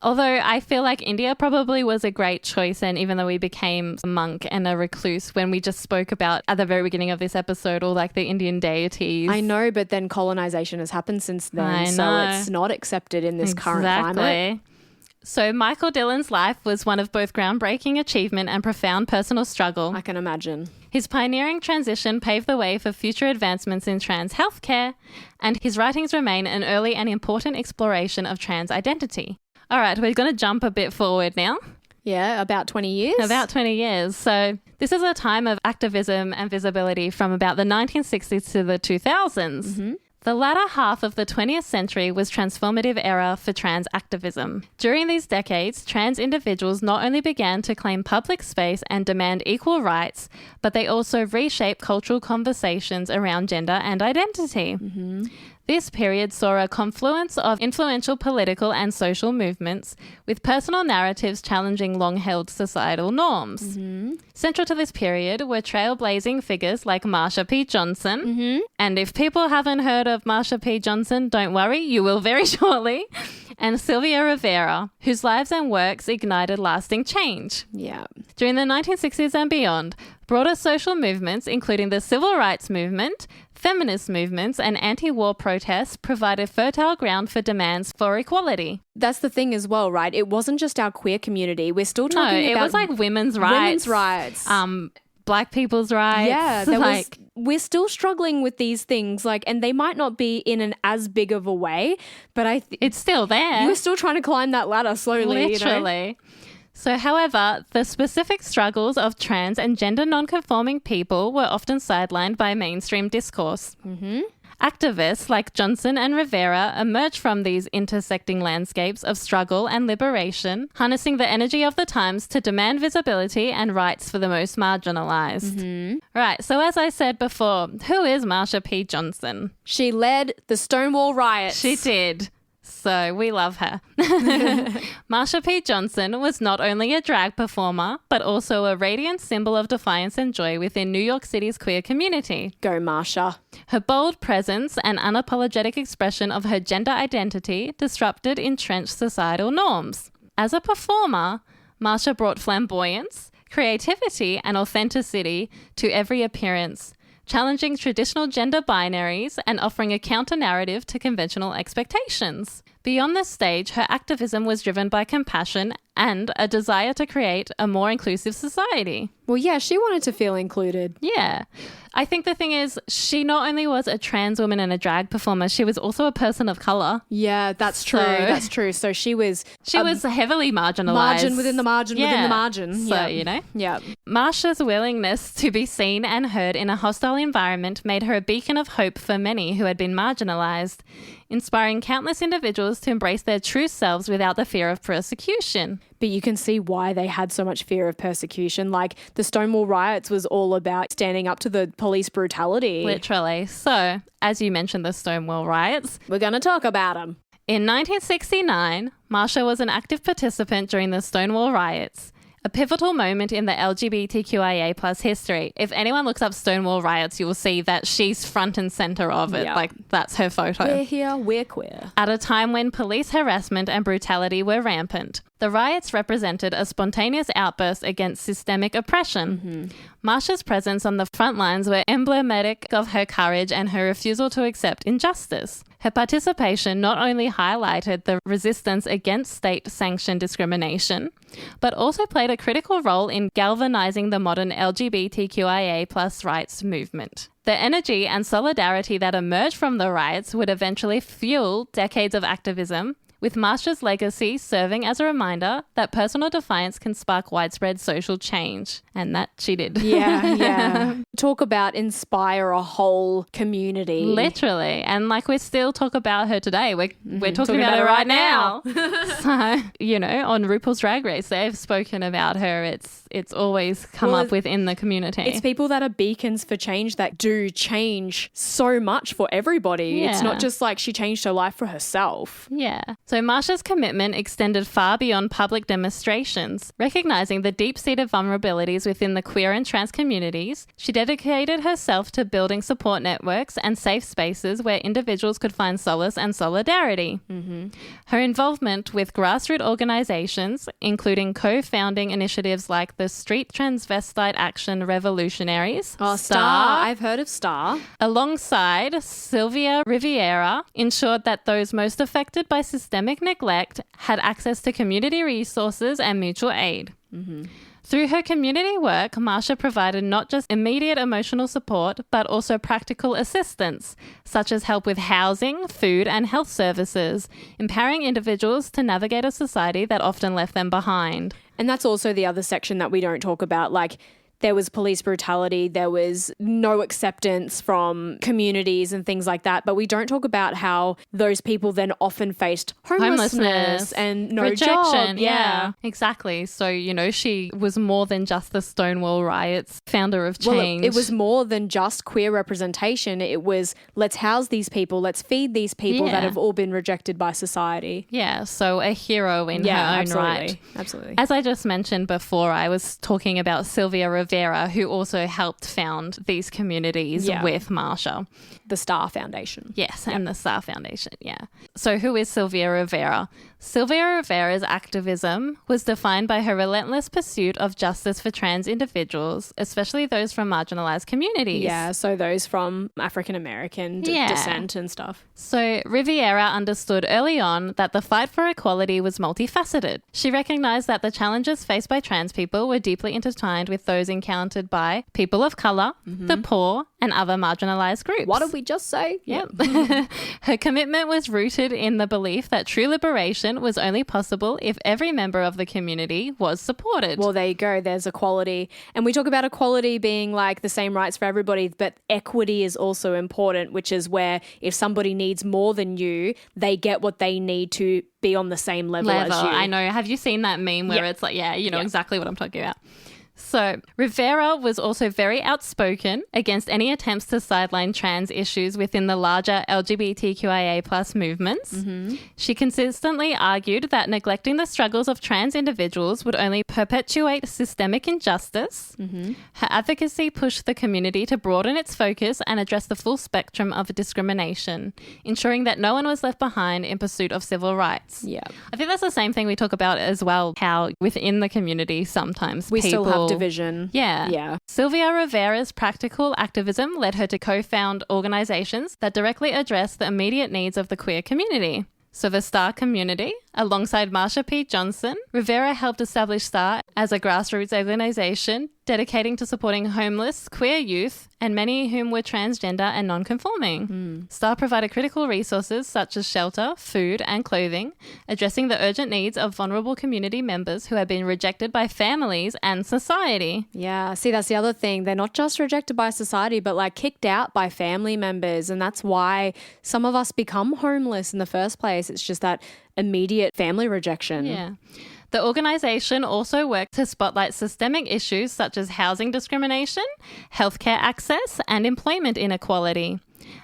Although I feel like India probably was a great choice, and even though we became a monk and a recluse when we just spoke about at the very beginning of this episode, all like the Indian deities. I know, but then colonization has happened since then, so it's not accepted in this current climate. So Michael Dillon's life was one of both groundbreaking achievement and profound personal struggle. I can imagine. His pioneering transition paved the way for future advancements in trans healthcare, and his writings remain an early and important exploration of trans identity. All right, we're going to jump a bit forward now. Yeah, about 20 years. About 20 years. So this is a time of activism and visibility from about the 1960s to the 2000s. The latter half of the 20th century was transformative era for trans activism. During these decades, trans individuals not only began to claim public space and demand equal rights, but they also reshaped cultural conversations around gender and identity. This period saw a confluence of influential political and social movements, with personal narratives challenging long-held societal norms. Central to this period were trailblazing figures like Marsha P. Johnson. And if people haven't heard of Marsha P. Johnson, don't worry, you will very shortly. And Sylvia Rivera, whose lives and works ignited lasting change. Yeah. During the 1960s and beyond, broader social movements, including the civil rights movement, feminist movements, and anti-war protests, provided fertile ground for demands for equality. That's the thing as well, right? It wasn't just our queer community. We're still talking about... it was like women's rights. Black people's rights. Yeah, we're still struggling with these things, and they might not be in an as big of a way, but it's still there. We're still trying to climb that ladder slowly. Literally. You know? So, however, the specific struggles of trans and gender non-conforming people were often sidelined by mainstream discourse. Activists like Johnson and Rivera emerged from these intersecting landscapes of struggle and liberation, harnessing the energy of the times to demand visibility and rights for the most marginalized. Right, so as I said before, who is Marsha P. Johnson? She led the Stonewall riots. She did. So we love her. Marsha P. Johnson was not only a drag performer, but also a radiant symbol of defiance and joy within New York City's queer community. Go, Marsha. Her bold presence and unapologetic expression of her gender identity disrupted entrenched societal norms. As a performer, Marsha brought flamboyance, creativity, and authenticity to every appearance, challenging traditional gender binaries and offering a counter-narrative to conventional expectations. Beyond the stage, her activism was driven by compassion and a desire to create a more inclusive society. Well, yeah, she wanted to feel included. Yeah. I think the thing is, she not only was a trans woman and a drag performer, she was also a person of colour. Yeah, that's true. That's true. So she was heavily marginalised. Margin within the margin within the margin. So, you know. Yeah. Marsha's willingness to be seen and heard in a hostile environment made her a beacon of hope for many who had been marginalised, inspiring countless individuals to embrace their true selves without the fear of persecution. But you can see why they had so much fear of persecution. Like, the Stonewall riots was all about standing up to the police brutality. Literally. So, as you mentioned, the Stonewall riots. We're going to talk about them. In 1969, Marsha was an active participant during the Stonewall riots, a pivotal moment in the LGBTQIA plus history. If anyone looks up Stonewall riots, you will see that she's front and center of it. Yep. Like, that's her photo. We're here, we're queer. At a time when police harassment and brutality were rampant, the riots represented a spontaneous outburst against systemic oppression. Marsha's presence on the front lines were emblematic of her courage and her refusal to accept injustice. Her participation not only highlighted the resistance against state-sanctioned discrimination, but also played a critical role in galvanizing the modern LGBTQIA+ rights movement. The energy and solidarity that emerged from the riots would eventually fuel decades of activism, with Marsha's legacy serving as a reminder that personal defiance can spark widespread social change. And that she did. Yeah. Talk about inspire a whole community. Literally. And like we still talk about her today. We're talking about her right now. So, on RuPaul's Drag Race, they've spoken about her. It's always come up within the community. It's people that are beacons for change that do change so much for everybody. Yeah. It's not just like she changed her life for herself. Yeah. So Marsha's commitment extended far beyond public demonstrations. Recognizing the deep-seated vulnerabilities within the queer and trans communities, she dedicated herself to building support networks and safe spaces where individuals could find solace and solidarity. Mm-hmm. Her involvement with grassroots organizations, including co-founding initiatives like the Street Transvestite Action Revolutionaries, STAR. I've heard of STAR. Alongside Sylvia Riviera, ensured that those most affected by systemic neglect had access to community resources and mutual aid. Mm-hmm. Through her community work, Marsha provided not just immediate emotional support, but also practical assistance, such as help with housing, food, and health services, empowering individuals to navigate a society that often left them behind. And that's also the other section that we don't talk about, like there was police brutality, there was no acceptance from communities and things like that. But we don't talk about how those people then often faced homelessness and no rejection. job. Yeah, exactly. So, she was more than just the Stonewall riots, founder of change. Well, it was more than just queer representation. It was, let's house these people, let's feed these people that have all been rejected by society. Yeah, so a hero in her own right. Absolutely. As I just mentioned before, I was talking about Sylvia Rivera, who also helped found these communities with Marsha. The Star Foundation. Yes, and the Star Foundation, yeah. So who is Sylvia Rivera? Sylvia Rivera's activism was defined by her relentless pursuit of justice for trans individuals, especially those from marginalized communities. Yeah, so those from African American descent and stuff. So Riviera understood early on that the fight for equality was multifaceted. She recognized that the challenges faced by trans people were deeply intertwined with those encountered by people of color, the poor, and other marginalized groups. What did we just say? Yep. Her commitment was rooted in the belief that true liberation was only possible if every member of the community was supported. Well, there you go. There's equality. And we talk about equality being like the same rights for everybody, but equity is also important, which is where if somebody needs more than you, they get what they need to be on the same level as you. I know. Have you seen that meme where it's like, you know exactly what I'm talking about? So Rivera was also very outspoken against any attempts to sideline trans issues within the larger LGBTQIA+ movements. Mm-hmm. She consistently argued that neglecting the struggles of trans individuals would only perpetuate systemic injustice. Mm-hmm. Her advocacy pushed the community to broaden its focus and address the full spectrum of discrimination, ensuring that no one was left behind in pursuit of civil rights. Yeah. I think that's the same thing we talk about as well, how within the community sometimes we people still have division. Yeah. Sylvia Rivera's practical activism led her to co-found organizations that directly address the immediate needs of the queer community. So the STAR community, alongside Marsha P. Johnson, Rivera helped establish STAR as a grassroots organization dedicating to supporting homeless, queer youth, and many whom were transgender and non-conforming. STAR provided critical resources such as shelter, food, and clothing, addressing the urgent needs of vulnerable community members who had been rejected by families and society. Yeah, see, that's the other thing. They're not just rejected by society, but like kicked out by family members. And that's why some of us become homeless in the first place. It's just that immediate family rejection. Yeah. The organisation also worked to spotlight systemic issues such as housing discrimination, healthcare access, and employment inequality,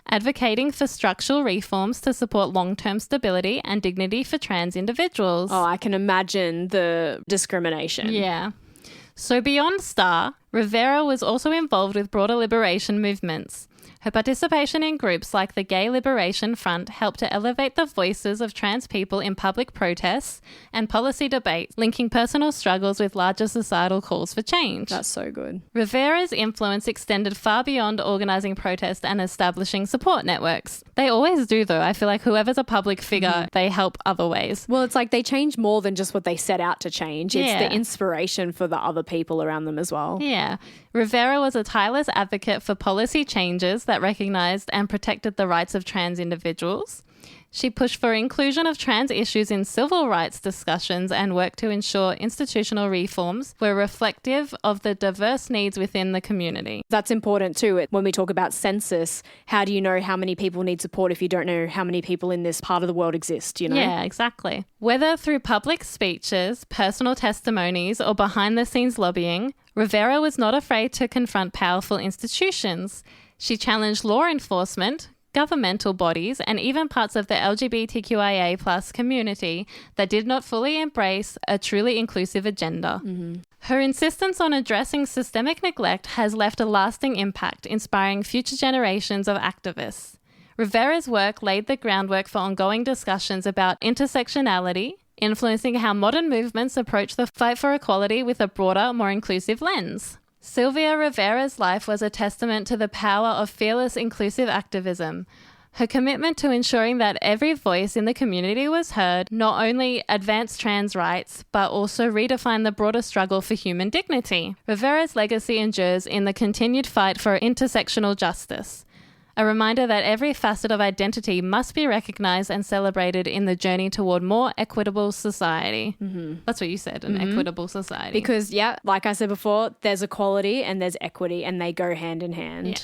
advocating for structural reforms to support long-term stability and dignity for trans individuals. Oh, I can imagine the discrimination. Yeah. So beyond STAR, Rivera was also involved with broader liberation movements. Her participation in groups like the Gay Liberation Front helped to elevate the voices of trans people in public protests and policy debates, linking personal struggles with larger societal calls for change. That's so good. Rivera's influence extended far beyond organising protest and establishing support networks. They always do, though. I feel like whoever's a public figure, they help other ways. Well, it's like they change more than just what they set out to change. It's the inspiration for the other people around them as well. Yeah. Rivera was a tireless advocate for policy changes that recognised and protected the rights of trans individuals. She pushed for inclusion of trans issues in civil rights discussions and worked to ensure institutional reforms were reflective of the diverse needs within the community. That's important too. When we talk about census, how do you know how many people need support if you don't know how many people in this part of the world exist, you know? Yeah, exactly. Whether through public speeches, personal testimonies, or behind-the-scenes lobbying, Rivera was not afraid to confront powerful institutions. She challenged law enforcement, governmental bodies, and even parts of the LGBTQIA+ community that did not fully embrace a truly inclusive agenda. Her insistence on addressing systemic neglect has left a lasting impact, inspiring future generations of activists. Rivera's work laid the groundwork for ongoing discussions about intersectionality, influencing how modern movements approach the fight for equality with a broader, more inclusive lens. Sylvia Rivera's life was a testament to the power of fearless inclusive activism. Her commitment to ensuring that every voice in the community was heard not only advanced trans rights, but also redefined the broader struggle for human dignity. Rivera's legacy endures in the continued fight for intersectional justice, a reminder that every facet of identity must be recognised and celebrated in the journey toward more equitable society. That's what you said, an equitable society. Because, like I said before, there's equality and there's equity and they go hand in hand. Yeah.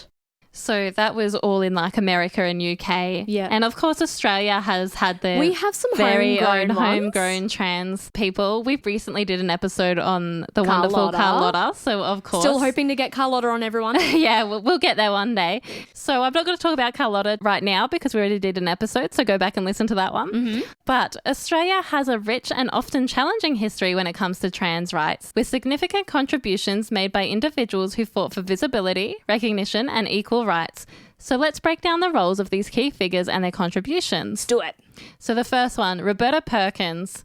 So that was all in like America and UK. Yeah. And of course, Australia has had their we have some very homegrown own ones. homegrown trans people. We've recently did an episode on the wonderful Carlotta. Carlotta. So of course. Still hoping to get Carlotta on, everyone. Yeah, we'll get there one day. So I'm not going to talk about Carlotta right now because we already did an episode. So go back and listen to that one. But Australia has a rich and often challenging history when it comes to trans rights, with significant contributions made by individuals who fought for visibility, recognition, and equal rights. So let's break down the roles of these key figures and their contributions. Do it. So the first one, Roberta Perkins.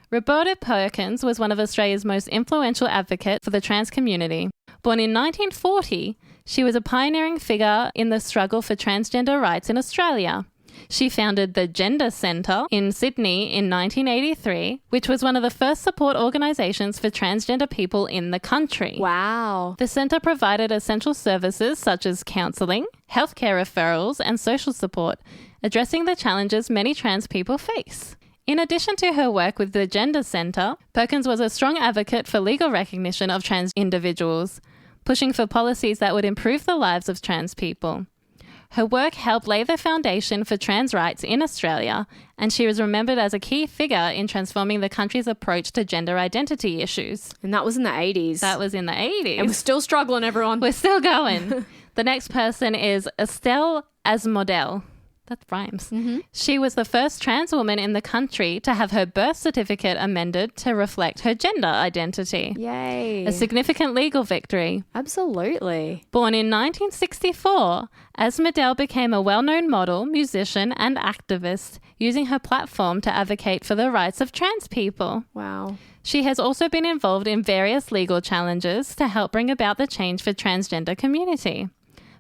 Roberta Perkins was one of Australia's most influential advocates for the trans community. Born in 1940, she was a pioneering figure in the struggle for transgender rights in Australia. She founded the Gender Centre in Sydney in 1983, which was one of the first support organisations for transgender people in the country. Wow. The centre provided essential services such as counselling, healthcare referrals, and social support, addressing the challenges many trans people face. In addition to her work with the Gender Centre, Perkins was a strong advocate for legal recognition of trans individuals, pushing for policies that would improve the lives of trans people. Her work helped lay the foundation for trans rights in Australia, and she was remembered as a key figure in transforming the country's approach to gender identity issues. And that was in the 80s. That was in the 80s. And we're still struggling, everyone. We're still going. The next person is Estelle Asmodel. That rhymes. She was the first trans woman in the country to have her birth certificate amended to reflect her gender identity. Yay. A significant legal victory. Absolutely. Born in 1964, Asmodel became a well-known model, musician, and activist, using her platform to advocate for the rights of trans people. Wow. She has also been involved in various legal challenges to help bring about the change for transgender community,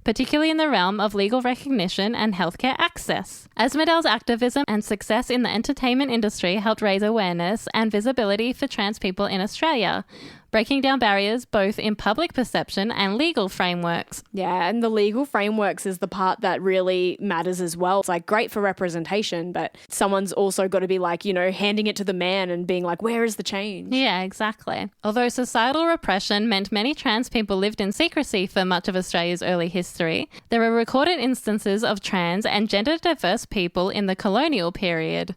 particularly in the realm of legal recognition and healthcare access. Asmodel's activism and success in the entertainment industry helped raise awareness and visibility for trans people in Australia, breaking down barriers both in public perception and legal frameworks. Yeah, and the legal frameworks is the part that really matters as well. It's like great for representation, but someone's also got to be like, you know, handing it to the man and being like, where is the change? Yeah, exactly. Although societal repression meant many trans people lived in secrecy for much of Australia's early history, there are recorded instances of trans and gender diverse people in the colonial period.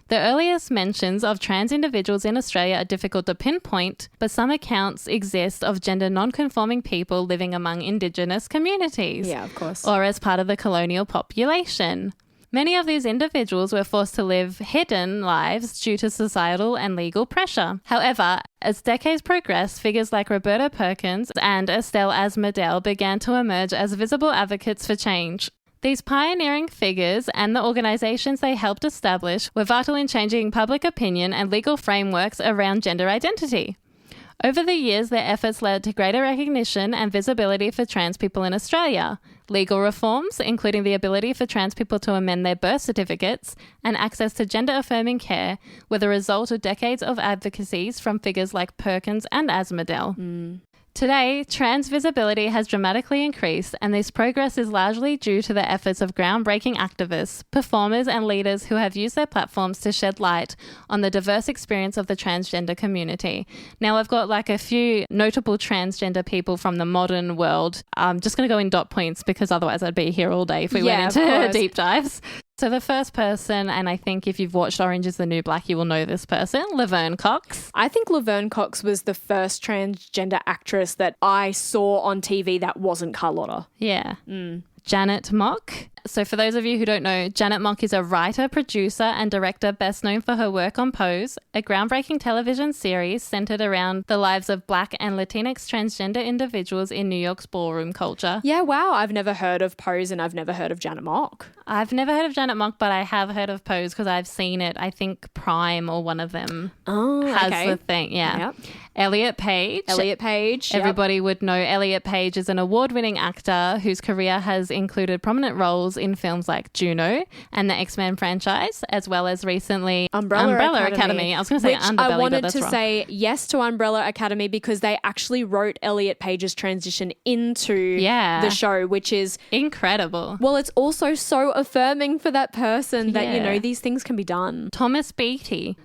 The earliest mentions of trans individuals in Australia are difficult to pinpoint, but some accounts exist of gender non-conforming people living among Indigenous communities. Yeah, of course. Or as part of the colonial population. Many of these individuals were forced to live hidden lives due to societal and legal pressure. However, as decades progressed, figures like Roberta Perkins and Estelle Asmodel began to emerge as visible advocates for change. These pioneering figures and the organizations they helped establish were vital in changing public opinion and legal frameworks around gender identity. Over the years, their efforts led to greater recognition and visibility for trans people in Australia. Legal reforms, including the ability for trans people to amend their birth certificates and access to gender-affirming care, were the result of decades of advocacies from figures like Perkins and Asmodel. Today, trans visibility has dramatically increased, and this progress is largely due to the efforts of groundbreaking activists, performers, and leaders who have used their platforms to shed light on the diverse experience of the transgender community. Now, I've got like a few notable transgender people from the modern world. I'm just going to go in dot points because otherwise I'd be here all day if we went into deep dives. So the first person, and I think if you've watched Orange is the New Black, you will know this person, Laverne Cox. I think Laverne Cox was the first transgender actress that I saw on TV that wasn't Carlotta. Yeah. Janet Mock. So for those of you who don't know, Janet Mock is a writer, producer, and director best known for her work on Pose, a groundbreaking television series centered around the lives of Black and Latinx transgender individuals in New York's ballroom culture. Yeah, wow. I've never heard of Pose and I've never heard of Janet Mock. I've never heard of Janet Mock, but I have heard of Pose because I've seen it. I think Prime or one of them has the thing. Yeah. Yep. Elliot Page. Everybody would know Elliot Page is an award-winning actor whose career has included prominent roles in films like Juno and the X-Men franchise, as well as recently Umbrella Academy. I was going to say Underbelly, I wanted but that's to wrong. say yes to Umbrella Academy because they actually wrote Elliot Page's transition into the show, which is incredible. Well, it's also so affirming for that person that, you know, these things can be done. Thomas Beattie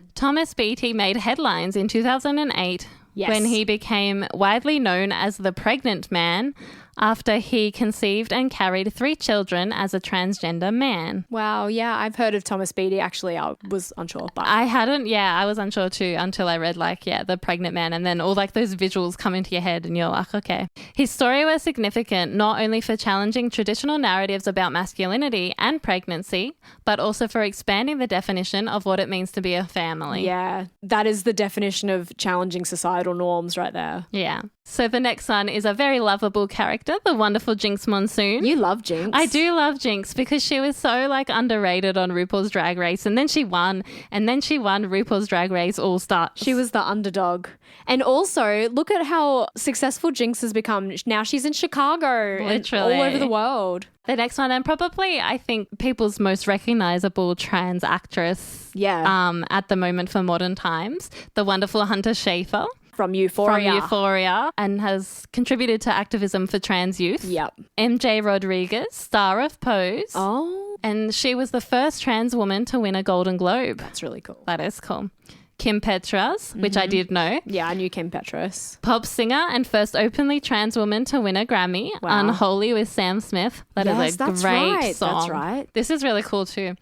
made headlines in 2008 when he became widely known as the pregnant man after he conceived and carried 3 children as a transgender man. Wow, yeah, I've heard of Thomas Beattie. Actually, I was unsure. But I hadn't, I was unsure too until I read the pregnant man, and then all like those visuals come into your head and you're like, okay. His story was significant not only for challenging traditional narratives about masculinity and pregnancy, but also for expanding the definition of what it means to be a family. Yeah, that is the definition of challenging societal norms right there. Yeah. So the next one is a very lovable character, the wonderful Jinx Monsoon. You love Jinx. I do love Jinx because she was so underrated on RuPaul's Drag Race, and then she won RuPaul's Drag Race All Stars. She was the underdog. And also, look at how successful Jinx has become. Now she's in Chicago. Literally. And all over the world. The next one, and probably I think people's most recognizable trans actress at the moment for modern times, the wonderful Hunter Schafer. From Euphoria. And has contributed to activism for trans youth. Yep. MJ Rodriguez, star of Pose. Oh. And she was the first trans woman to win a Golden Globe. That's really cool. That is cool. Kim Petras, which I did know. Yeah, I knew Kim Petras. Pop singer and first openly trans woman to win a Grammy. Wow. Unholy with Sam Smith. That is a great song. That's right. This is really cool too.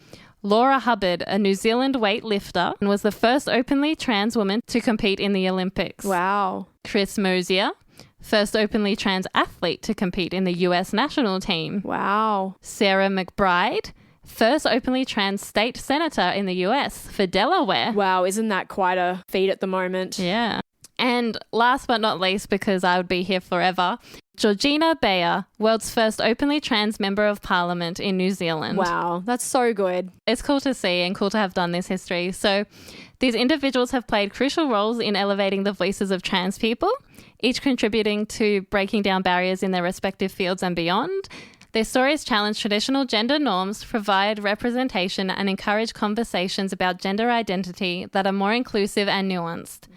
Laura Hubbard, a New Zealand weightlifter, and was the first openly trans woman to compete in the Olympics. Wow. Chris Mosier, first openly trans athlete to compete in the US national team. Wow. Sarah McBride, first openly trans state senator in the US for Delaware. Wow, isn't that quite a feat at the moment? Yeah. And last but not least, because I would be here forever, Georgina Bayer, world's first openly trans member of parliament in New Zealand. Wow, that's so good. It's cool to see and cool to have done this history. So these individuals have played crucial roles in elevating the voices of trans people, each contributing to breaking down barriers in their respective fields and beyond. Their stories challenge traditional gender norms, provide representation, and encourage conversations about gender identity that are more inclusive and nuanced.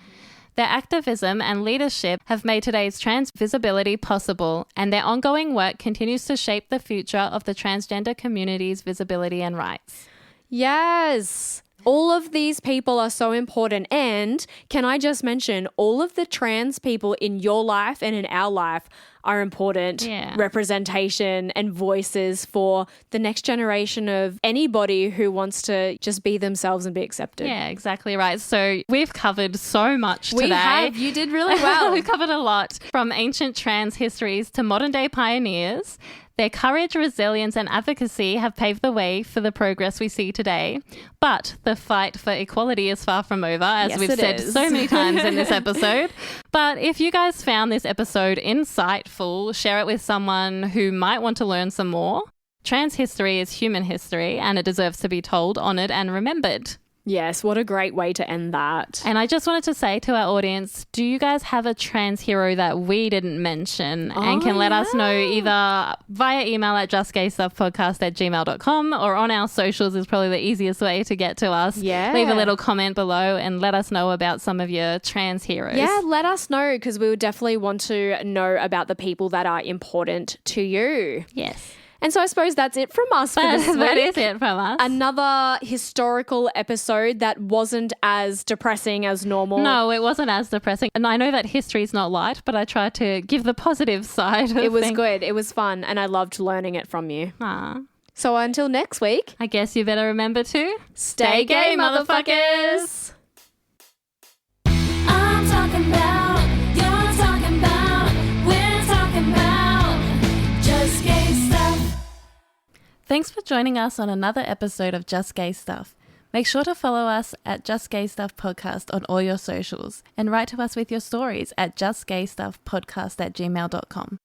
Their activism and leadership have made today's trans visibility possible, and their ongoing work continues to shape the future of the transgender community's visibility and rights. Yes. All of these people are so important. And can I just mention, all of the trans people in your life and in our life are important representation and voices for the next generation of anybody who wants to just be themselves and be accepted. Yeah, exactly right. So we've covered so much today. We have. You did really well. We've covered a lot, from ancient trans histories to modern day pioneers. Their courage, resilience, and advocacy have paved the way for the progress we see today. But the fight for equality is far from over, as Yes, we've it said is. so many times in this episode. But if you guys found this episode insightful, share it with someone who might want to learn some more. Trans history is human history, and it deserves to be told, honoured, and remembered. Yes, what a great way to end that. And I just wanted to say to our audience, do you guys have a trans hero that we didn't mention and can let us know either via email at justgaystuffpodcast@gmail.com or on our socials is probably the easiest way to get to us. Yeah. Leave a little comment below and let us know about some of your trans heroes. Yeah, let us know because we would definitely want to know about the people that are important to you. Yes. And so I suppose that's it from us for this week. That is it from us. Another historical episode that wasn't as depressing as normal. No, it wasn't as depressing. And I know that history is not light, but I tried to give the positive side of It was things. good. It was fun. And I loved learning it from you. Aw. So until next week, I guess you better remember to stay gay, motherfuckers. I'm talking about, you're talking about, we're talking about just gay stuff. Thanks for joining us on another episode of Just Gay Stuff. Make sure to follow us at Just Gay Stuff Podcast on all your socials and write to us with your stories at justgaystuffpodcast@gmail.com.